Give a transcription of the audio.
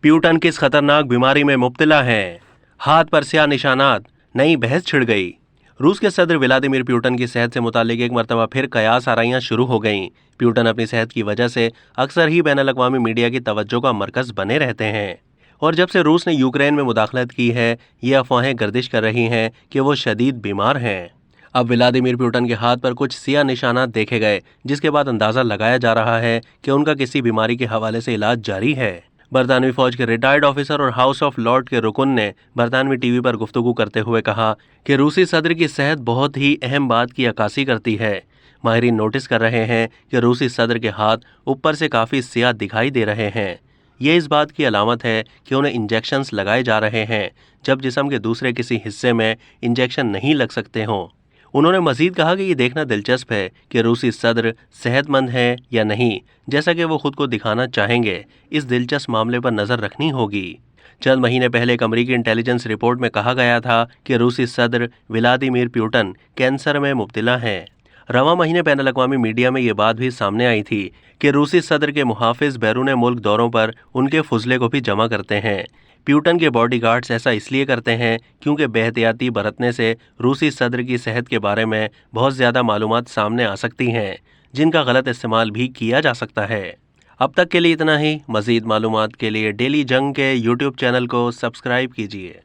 Putin किस खतरनाक बीमारी में मुब्तला हैं? हाथ पर स्याह निशानात, नई बहस छिड़ गई। रूस के सदर व्लादिमीर प्यूटन की सेहत से मुतालिक एक मरतबा फिर कयास आराइयां शुरू हो गईं। प्यूटन अपनी सेहत की वजह से अक्सर ही बैनुल-अक़वामी मीडिया की तवज्जो का मरकज बने रहते हैं, और जब से रूस ने यूक्रेन में मुदाखलत की है, ये अफवाहें गर्दिश कर रही हैं कि वो शदीद बीमार हैं। अब व्लादिमीर प्यूटन के हाथ पर कुछ सियाह निशानात देखे गए, जिसके बाद अंदाजा लगाया जा रहा है कि उनका किसी बीमारी के हवाले से इलाज जारी है। बरतानवी फौज के रिटायर्ड ऑफिसर और हाउस ऑफ लॉर्ड के रुकन ने बरतानवी टीवी पर गुफ्तगू करते हुए कहा कि रूसी सदर की सेहत बहुत ही अहम बात की अक्कासी करती है। माहिरीन नोटिस कर रहे हैं कि रूसी सदर के हाथ ऊपर से काफ़ी सियाह दिखाई दे रहे हैं। ये इस बात की अलामत है कि उन्हें इंजेक्शंस लगाए जा रहे हैं, जब जिस्म के दूसरे किसी हिस्से में इंजेक्शन नहीं लग सकते हों। उन्होंने मजीद कहा कि ये देखना दिलचस्प है कि रूसी सदर सेहतमंद हैं या नहीं, जैसा कि वो खुद को दिखाना चाहेंगे। इस दिलचस्प मामले पर नज़र रखनी होगी। चंद महीने पहले एक अमरीकी इंटेलिजेंस रिपोर्ट में कहा गया था कि रूसी सदर व्लादिमीर प्यूटन कैंसर में मुब्तला हैं। रवां महीने बैनुल-अक़वामी मीडिया में ये बात भी सामने आई थी कि रूसी सदर के मुहाफिज बैरून मुल्क दौरों पर उनके फुजले को भी जमा करते हैं। प्यूटन के बॉडीगार्ड्स ऐसा इसलिए करते हैं क्योंकि बेहतियाती बरतने से रूसी सदर की सेहत के बारे में बहुत ज़्यादा मालूमात सामने आ सकती हैं, जिनका गलत इस्तेमाल भी किया जा सकता है। अब तक के लिए इतना ही। मज़ीद मालूमात के लिए डेली जंग के यूट्यूब चैनल को सब्सक्राइब कीजिए।